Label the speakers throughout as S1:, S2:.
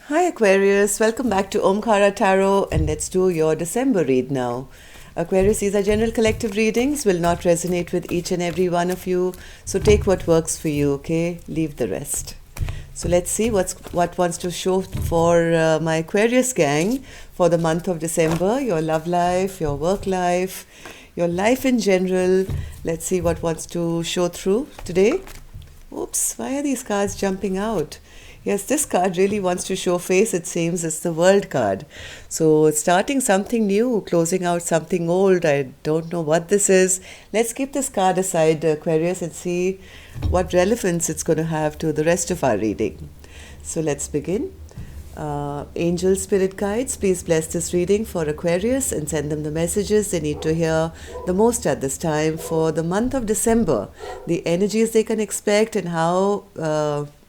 S1: Hi Aquarius, welcome back to Omkara Tarot and let's do your December read now. Aquarius, these are general collective readings, will not resonate with each and every one of you. So take what works for you, okay? Leave the rest. So let's see what wants to show for my Aquarius gang for the month of December. Your love life, your work life, your life in general. Let's see what wants to show through today. Oops, why are these cards jumping out? Yes, this card really wants to show face, it seems. It's the World card. So, starting something new, closing out something old. I don't know what this is. Let's keep this card aside, Aquarius, and see what relevance it's going to have to the rest of our reading. So, let's begin. Angel Spirit Guides, please bless this reading for Aquarius and send them the messages they need to hear the most at this time for the month of December, the energies they can expect and how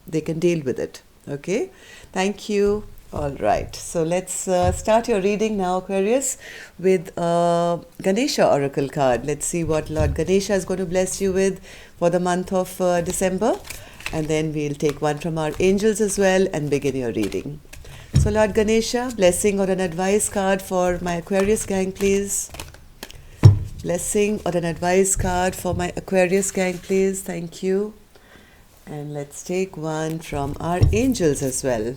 S1: they can deal with it. Okay, thank you. All right, so let's start your reading now, Aquarius, with Ganesha Oracle card. Let's see what Lord Ganesha is going to bless you with for the month of December. And then we'll take one from our angels as well and begin your reading. So Lord Ganesha, blessing or an advice card for my Aquarius gang, please. Blessing or an advice card for my Aquarius gang, please. Thank you. And let's take one from our angels as well.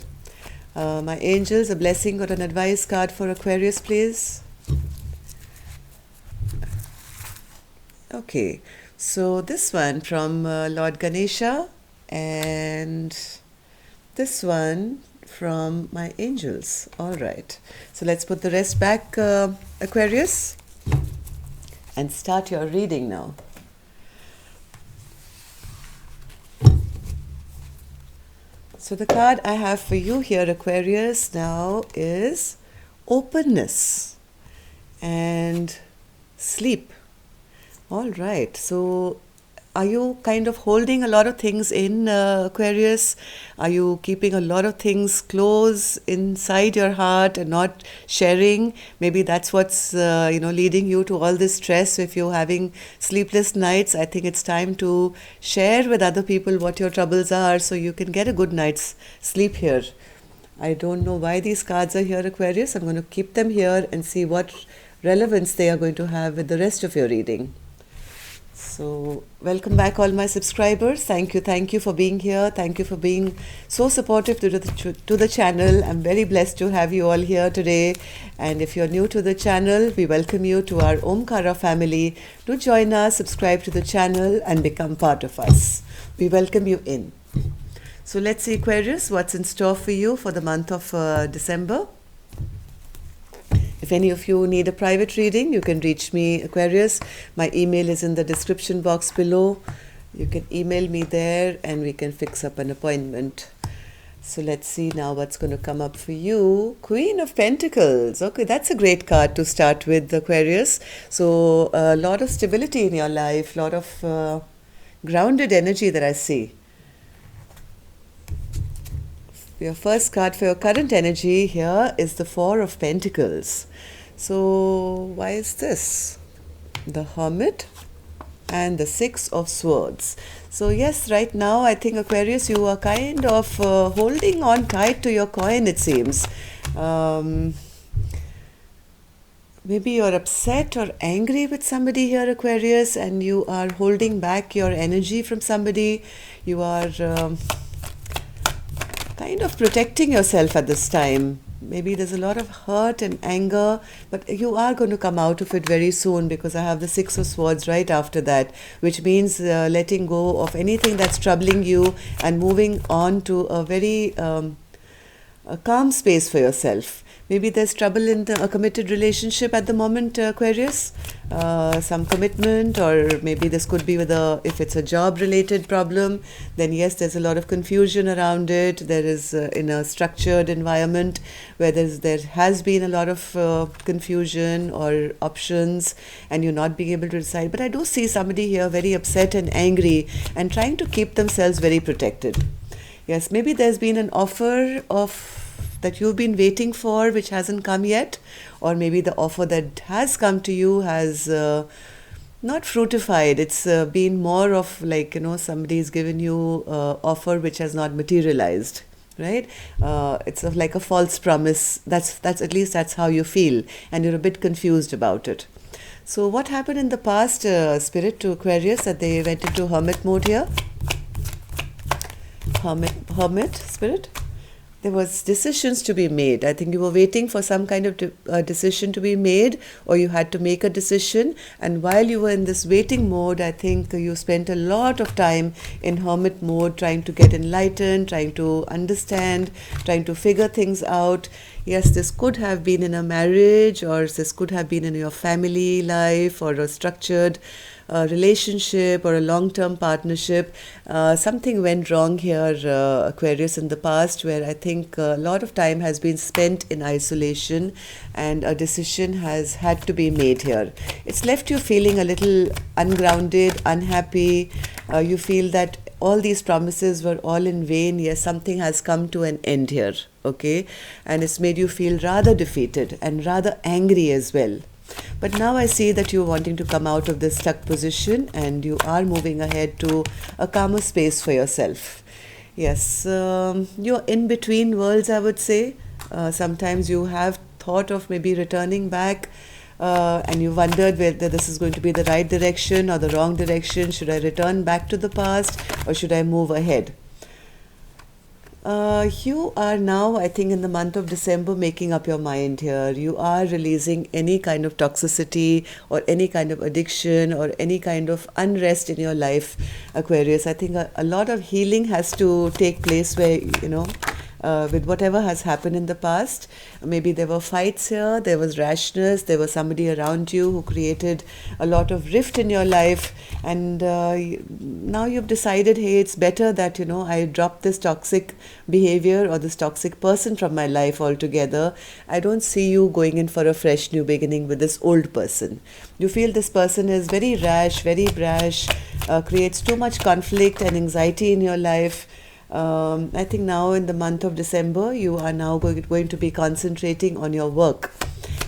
S1: My angels, a blessing or an advice card for Aquarius, please. Okay, so this one from Lord Ganesha and this one from my angels. All right, so let's put the rest back, Aquarius, and start your reading now. So the card I have for you here, Aquarius, now is openness and sleep. All right, so are you kind of holding a lot of things in, Aquarius? Are you keeping a lot of things close inside your heart and not sharing? Maybe that's what's leading you to all this stress. If you're having sleepless nights, I think it's time to share with other people what your troubles are so you can get a good night's sleep here. I don't know why these cards are here, Aquarius. I'm going to keep them here and see what relevance they are going to have with the rest of your reading. So, welcome back all my subscribers. Thank you for being here. Thank you for being so supportive to the channel. I'm very blessed to have you all here today. And if you're new to the channel, we welcome you to our Omkara family. Do join us, subscribe to the channel and become part of us. We welcome you in. So let's see, Aquarius, what's in store for you for the month of December. If any of you need a private reading, you can reach me, Aquarius. My email is in the description box below. You can email me there and we can fix up an appointment. So let's see now what's going to come up for you. Queen of Pentacles. Okay, that's a great card to start with, Aquarius. So a lot of stability in your life, a lot of grounded energy that I see. Your first card for your current energy here is the Four of Pentacles. So why is this? The Hermit and the Six of Swords. So yes, right now I think, Aquarius, you are kind of holding on tight to your coin, it seems. Maybe you're upset or angry with somebody here, Aquarius, and you are holding back your energy from somebody. You are kind of protecting yourself at this time. Maybe there's a lot of hurt and anger, but you are going to come out of it very soon because I have the Six of Swords right after that, which means letting go of anything that's troubling you and moving on to a very a calm space for yourself. Maybe there's trouble in a committed relationship at the moment, Aquarius. Some commitment, or maybe this could be with if it's a job related problem, then yes, there's a lot of confusion around it. There is in a structured environment where there has been a lot of confusion or options and you're not being able to decide. But I do see somebody here very upset and angry and trying to keep themselves very protected. Yes, maybe there's been an offer that you've been waiting for which hasn't come yet, or maybe the offer that has come to you has not fruitified. It's been more of like, somebody's given you offer which has not materialized. right? It's like a false promise. That's at least that's how you feel, and you're a bit confused about it. So what happened in the past, Spirit, to Aquarius, that they went into hermit mode here? Hermit, Spirit? There was decisions to be made. I think you were waiting for some kind of decision to be made, or you had to make a decision. And while you were in this waiting mode, I think you spent a lot of time in hermit mode, trying to get enlightened, trying to understand, trying to figure things out. Yes, this could have been in a marriage, or this could have been in your family life, or a structured relationship, or a long-term partnership. Something went wrong here, Aquarius, in the past, where I think a lot of time has been spent in isolation, and a decision has had to be made here. It's left you feeling a little ungrounded, unhappy. You feel that all these promises were all in vain. Yes, something has come to an end here, okay? And it's made you feel rather defeated and rather angry as well. But now I see that you're wanting to come out of this stuck position, and you are moving ahead to a calmer space for yourself. Yes, you're in between worlds, I would say. Sometimes you have thought of maybe returning back, and you wondered whether this is going to be the right direction or the wrong direction. Should I return back to the past, or should I move ahead? You are now, I think, in the month of December, making up your mind here. You are releasing any kind of toxicity, or any kind of addiction, or any kind of unrest in your life, Aquarius. I think a lot of healing has to take place where, with whatever has happened in the past. Maybe there were fights here, there was rashness, there was somebody around you who created a lot of rift in your life, and now you've decided, hey, it's better that, I drop this toxic behavior or this toxic person from my life altogether. I don't see you going in for a fresh new beginning with this old person. You feel this person is very rash, very brash, creates too much conflict and anxiety in your life. I think now in the month of December, you are now going to be concentrating on your work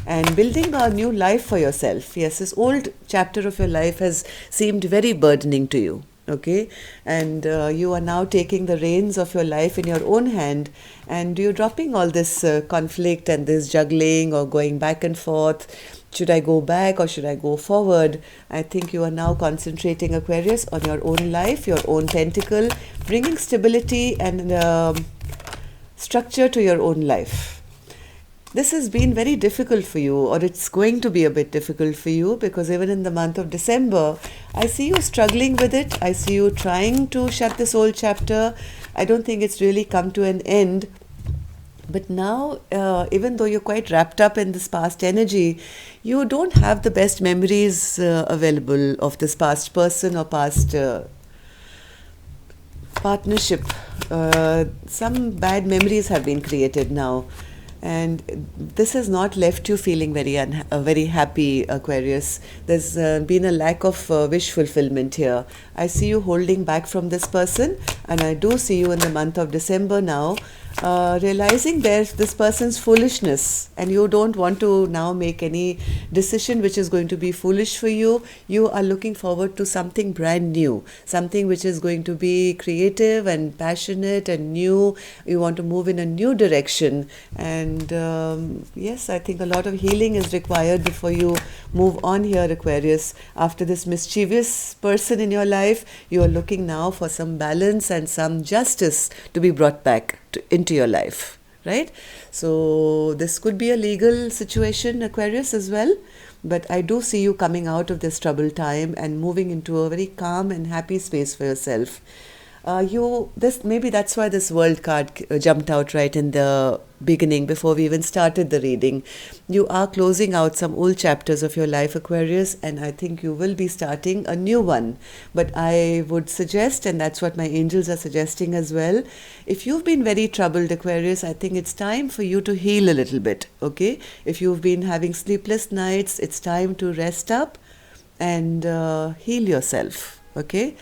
S1: and building a new life for yourself. Yes, this old chapter of your life has seemed very burdening to you. Okay, and you are now taking the reins of your life in your own hand, and you're dropping all this conflict and this juggling or going back and forth. Should I go back or should I go forward? I think you are now concentrating, Aquarius, on your own life, your own tentacle, bringing stability and structure to your own life. This has been very difficult for you, or it's going to be a bit difficult for you, because even in the month of December, I see you struggling with it. I see you trying to shut this old chapter. I don't think it's really come to an end. But now, even though you're quite wrapped up in this past energy, you don't have the best memories available of this past person or past partnership. Some bad memories have been created now. And this has not left you feeling very happy, Aquarius. There's been a lack of wish fulfillment here. I see you holding back from this person, and I do see you in the month of December now realizing there's this person's foolishness, and you don't want to now make any decision which is going to be foolish for you. You are looking forward to something brand new, something which is going to be creative and passionate and new. You want to move in a new direction, and yes, I think a lot of healing is required before you move on here, Aquarius. After this mischievous person in your life, you are looking now for some balance and some justice to be brought back into your life, right? So this could be a legal situation, Aquarius, as well. But I do see you coming out of this troubled time and moving into a very calm and happy space for yourself. Maybe that's why this World card jumped out right in the beginning, before we even started the reading. You are closing out some old chapters of your life, Aquarius, and I think you will be starting a new one. But I would suggest, and that's what my angels are suggesting as well, if you've been very troubled, Aquarius, I think it's time for you to heal a little bit, okay? If you've been having sleepless nights, it's time to rest up and heal yourself, okay?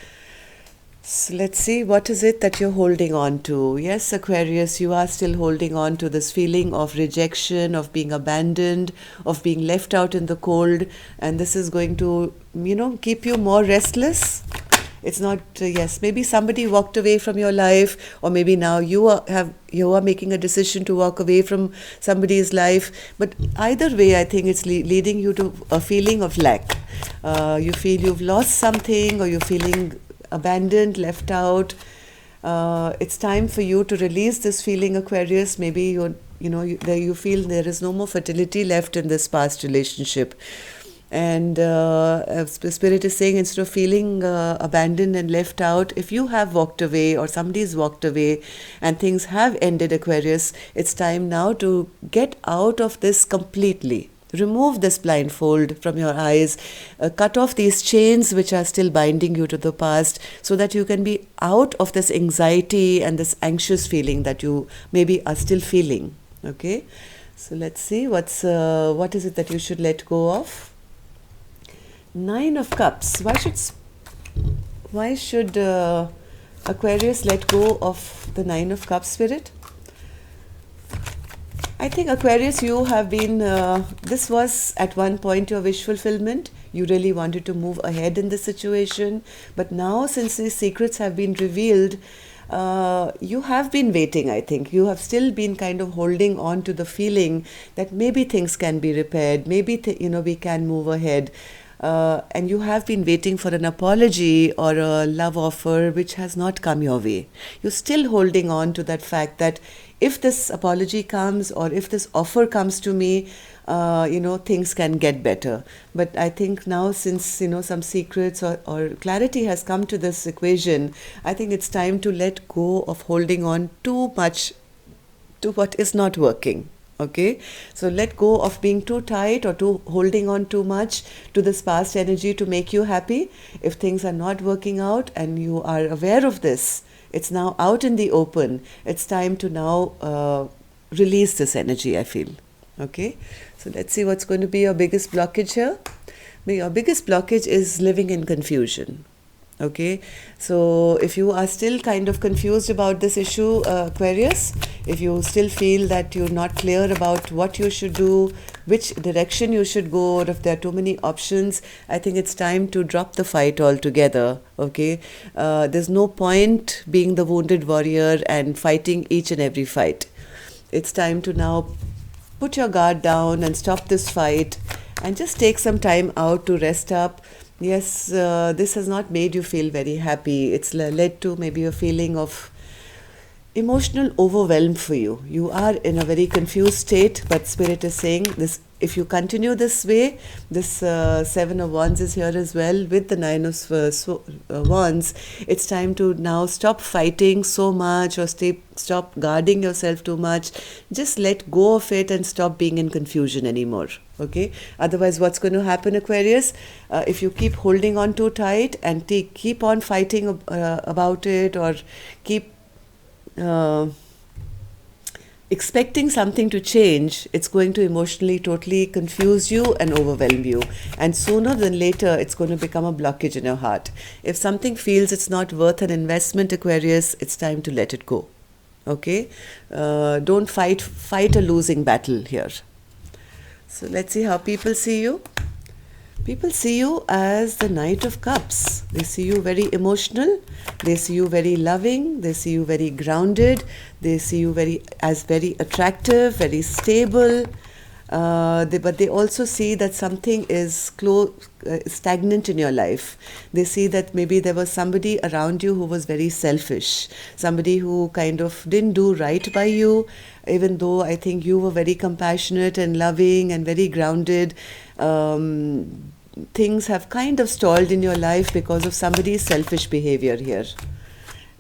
S1: So let's see, what is it that you're holding on to? Yes, Aquarius, you are still holding on to this feeling of rejection, of being abandoned, of being left out in the cold, and this is going to, keep you more restless. It's not, yes, maybe somebody walked away from your life, or maybe now you are making a decision to walk away from somebody's life. But either way, I think it's leading you to a feeling of lack. You feel you've lost something, or you're feeling abandoned, left out. It's time for you to release this feeling, Aquarius. Maybe you feel there is no more fertility left in this past relationship. And Spirit is saying, instead of feeling abandoned and left out, if you have walked away or somebody's walked away and things have ended, Aquarius, it's time now to get out of this completely. Remove this blindfold from your eyes, cut off these chains which are still binding you to the past, so that you can be out of this anxiety and this anxious feeling that you maybe are still feeling. Okay, so let's see what is it that you should let go of. Nine of Cups. Why should Aquarius let go of the Nine of Cups, Spirit? I think, Aquarius, you have been, this was at one point your wish fulfillment. You really wanted to move ahead in this situation. But now, since these secrets have been revealed, you have been waiting, I think. You have still been kind of holding on to the feeling that maybe things can be repaired, maybe we can move ahead. And you have been waiting for an apology or a love offer which has not come your way. You're still holding on to that fact that if this apology comes or if this offer comes to me, things can get better. But I think now, since, some secrets or clarity has come to this equation, I think it's time to let go of holding on too much to what is not working. Okay, so let go of being too tight or holding on too much to this past energy to make you happy. If things are not working out and you are aware of this, it's now out in the open. It's time to now release this energy, I feel. Okay, so let's see what's going to be your biggest blockage here. Your biggest blockage is living in confusion. Okay, so if you are still kind of confused about this issue, Aquarius, if you still feel that you're not clear about what you should do, which direction you should go, or if there are too many options, I think it's time to drop the fight altogether. Okay, there's no point being the wounded warrior and fighting each and every fight. It's time to now put your guard down and stop this fight and just take some time out to rest up. Yes, this has not made you feel very happy. It's led to maybe a feeling of emotional overwhelm for you. You are in a very confused state, but Spirit is saying this: if you continue this way, this Seven of Wands is here as well with the Nine of Wands. It's time to now stop fighting so much or stop guarding yourself too much. Just let go of it and stop being in confusion anymore. Okay, otherwise what's going to happen, Aquarius, if you keep holding on too tight and keep on fighting about it, or keep expecting something to change, it's going to emotionally totally confuse you and overwhelm you, and sooner than later it's going to become a blockage in your heart. If something feels it's not worth an investment, Aquarius, it's time to let it go. Okay, don't fight a losing battle here. So let's see how people see you. People see you as the Knight of Cups. They see you very emotional. They see you very loving. They see you very grounded. They see you very attractive, very stable. But they also see that something is stagnant in your life. They see that maybe there was somebody around you who was very selfish, somebody who kind of didn't do right by you, even though I think you were very compassionate and loving and very grounded. Things have kind of stalled in your life because of somebody's selfish behavior here.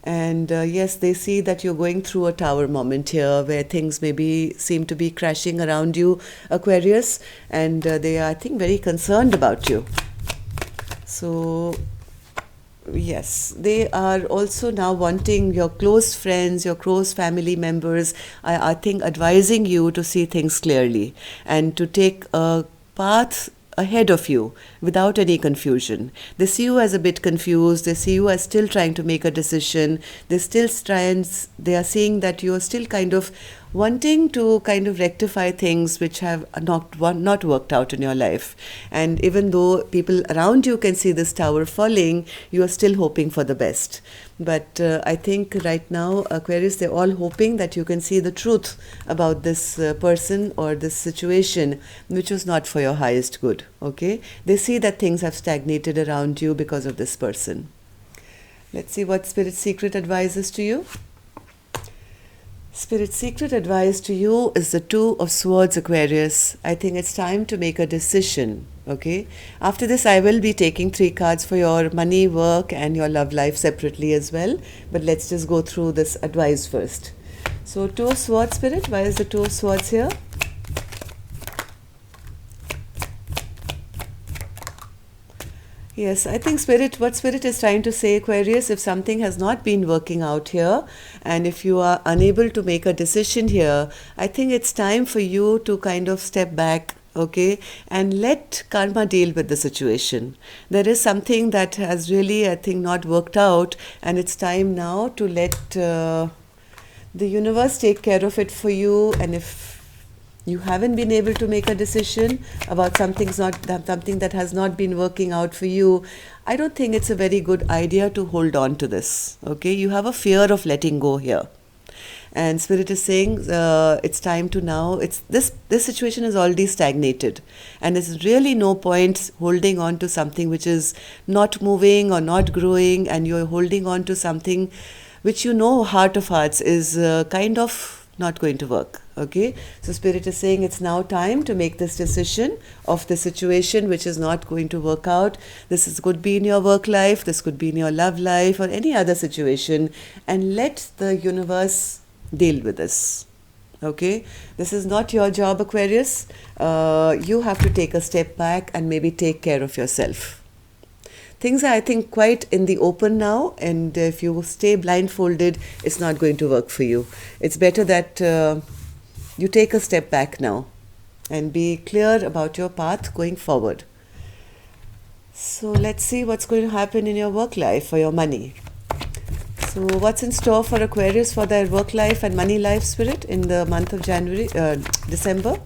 S1: And yes, they see that you're going through a tower moment here where things maybe seem to be crashing around you, Aquarius, and they are, I think, very concerned about you. So yes, they are also now wanting your close friends, your close family members, I think, advising you to see things clearly and to take a path ahead of you without any confusion. They see you as a bit confused. They see you as still trying to make a decision. They are seeing that you are still kind of wanting to kind of rectify things which have not worked out in your life. And even though people around you can see this tower falling, you are still hoping for the best. But I think right now, Aquarius, they're all hoping that you can see the truth about this person or this situation, which was not for your highest good. Okay? They see that things have stagnated around you because of this person. Let's see what Spirit's secret advises to you. Spirit's secret advice to you is the Two of Swords, Aquarius. I think it's time to make a decision. Okay, after this I will be taking 3 cards for your money, work and your love life separately as well, but let's just go through this advice first. So Two of Swords, Spirit, why is the Two of Swords here? Yes, I think what Spirit is trying to say, Aquarius, if something has not been working out here and if you are unable to make a decision here, I think it's time for you to kind of step back, okay, and let karma deal with the situation. There is something that has really, I think, not worked out, and it's time now to let the universe take care of it for you. And if you haven't been able to make a decision about something that has not been working out for you, I don't think it's a very good idea to hold on to this, okay? You have a fear of letting go here. And Spirit is saying it's time to now, this situation is already stagnated. And there's really no point holding on to something which is not moving or not growing, and you're holding on to something which you know, heart of hearts, is kind of not going to work. Okay, so Spirit is saying it's now time to make this decision of the situation which is not going to work out. Could be in your work life, this could be in your love life or any other situation, and let the universe deal with this. Okay, this is not your job, Aquarius. You have to take a step back and maybe take care of yourself. Things are, I think, quite in the open now, and if you stay blindfolded, it's not going to work for you. It's better that you take a step back now and be clear about your path going forward. So let's see what's going to happen in your work life for your money. So what's in store for Aquarius for their work life and money life, Spirit, in the month of December?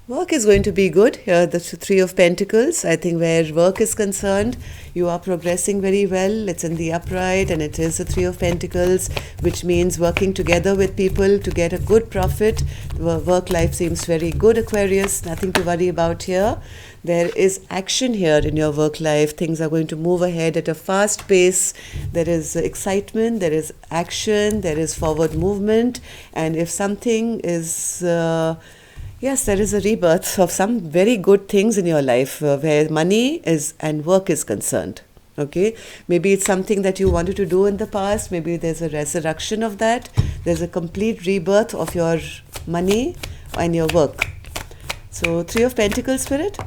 S1: Work is going to be good. Here, the Three of Pentacles. I think where work is concerned, you are progressing very well. It's in the upright and it is the Three of Pentacles, which means working together with people to get a good profit. Work life seems very good, Aquarius. Nothing to worry about here. There is action here in your work life. Things are going to move ahead at a fast pace. There is excitement, there is action, there is forward movement. And if something is... yes, there is a rebirth of some very good things in your life where money is and work is concerned. Okay, maybe it's something that you wanted to do in the past. Maybe there's a resurrection of that. There's a complete rebirth of your money and your work. So, Three of Pentacles, Spirit.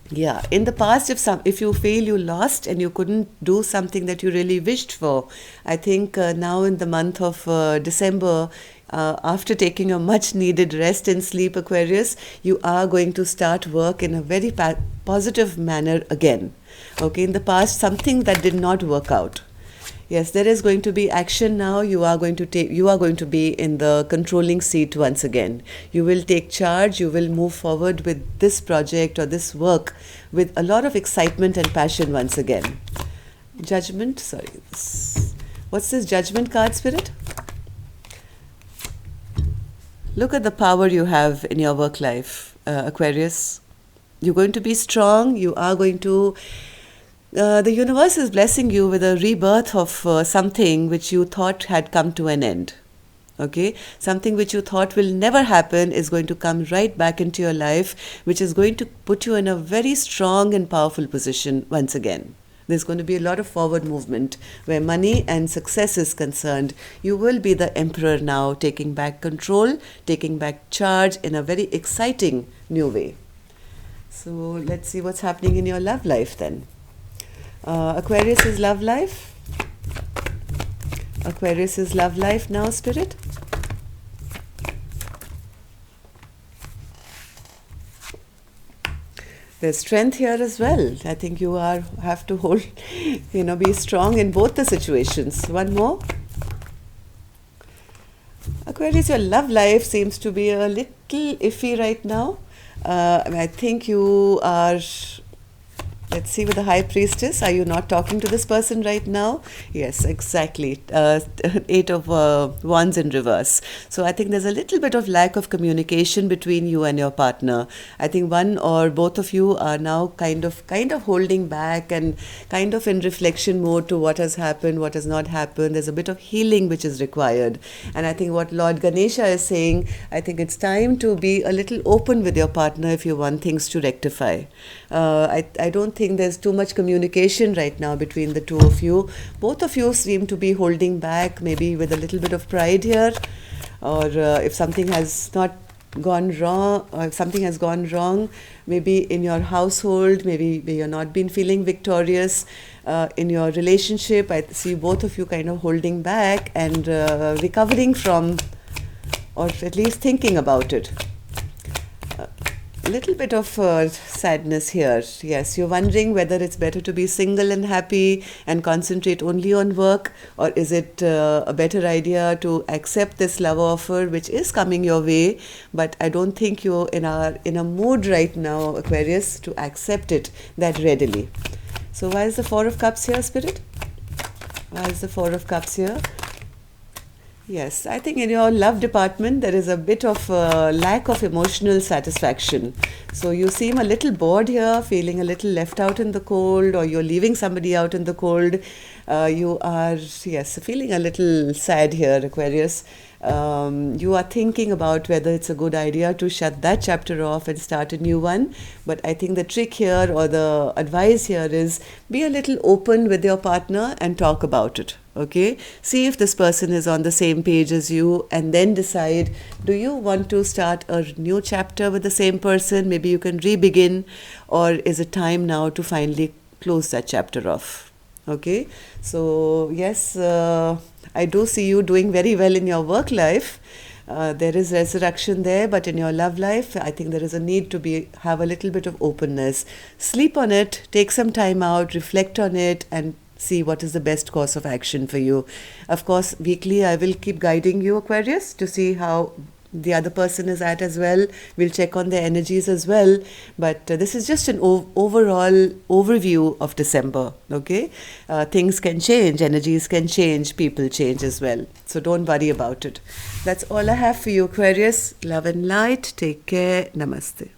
S1: Yeah, in the past, if you feel you lost and you couldn't do something that you really wished for, I think now in the month of December, after taking a much needed rest and sleep, Aquarius, you are going to start work in a very positive manner again. Okay, in the past, something that did not work out. Yes, there is going to be action now. You are going to be in the controlling seat once again. You will take charge. You will move forward with this project or this work with a lot of excitement and passion once again. Judgment, sorry. What's this Judgment card, Spirit? Look at the power you have in your work life, Aquarius. You're going to be strong. You are going to... the universe is blessing you with a rebirth of something which you thought had come to an end. Okay? Something which you thought will never happen is going to come right back into your life, which is going to put you in a very strong and powerful position once again. There's going to be a lot of forward movement where money and success is concerned. You will be the emperor now, taking back control, taking back charge in a very exciting new way. So let's see what's happening in your love life then. Aquarius' love life. Aquarius' love life now, Spirit. There's strength here as well. I think you have to hold, be strong in both the situations. One more. Aquarius, your love life seems to be a little iffy right now. I think you are. Let's see, with the High Priestess, are you not talking to this person right now? Yes, exactly. Eight of Wands in reverse. So I think there's a little bit of lack of communication between you and your partner. I think one or both of you are now kind of holding back and kind of in reflection mode to what has happened, what has not happened. There's a bit of healing which is required. And I think what Lord Ganesha is saying, I think it's time to be a little open with your partner if you want things to rectify. I don't think there's too much communication right now between the two of you. Both of you seem to be holding back, maybe with a little bit of pride here, or if something has not gone wrong, or if something has gone wrong, maybe in your household, maybe you're not been feeling victorious in your relationship. I see both of you kind of holding back and recovering from, or at least thinking about it. A little bit of sadness here. Yes, you're wondering whether it's better to be single and happy and concentrate only on work, or is it a better idea to accept this love offer which is coming your way, but I don't think you're in a mood right now, Aquarius, to accept it that readily. So why is the Four of Cups here, Spirit? Why is the Four of Cups here? Yes, I think in your love department there is a bit of lack of emotional satisfaction. So you seem a little bored here, feeling a little left out in the cold, or you're leaving somebody out in the cold. You are, yes, feeling a little sad here, Aquarius. You are thinking about whether it's a good idea to shut that chapter off and start a new one. But I think the trick here, or the advice here, is be a little open with your partner and talk about it. Okay, see if this person is on the same page as you, and then decide, do you want to start a new chapter with the same person? Maybe you can re-begin, or is it time now to finally close that chapter off? Okay, so yes, I do see you doing very well in your work life. There is resurrection there, but in your love life, I think there is a need to have a little bit of openness. Sleep on it, take some time out, reflect on it, and see what is the best course of action for you. Of course, weekly I will keep guiding you, Aquarius, to see how the other person is at as well. We'll check on their energies as well. But this is just an overall overview of December. Okay, things can change, energies can change, people change as well. So don't worry about it. That's all I have for you, Aquarius. Love and light. Take care. Namaste.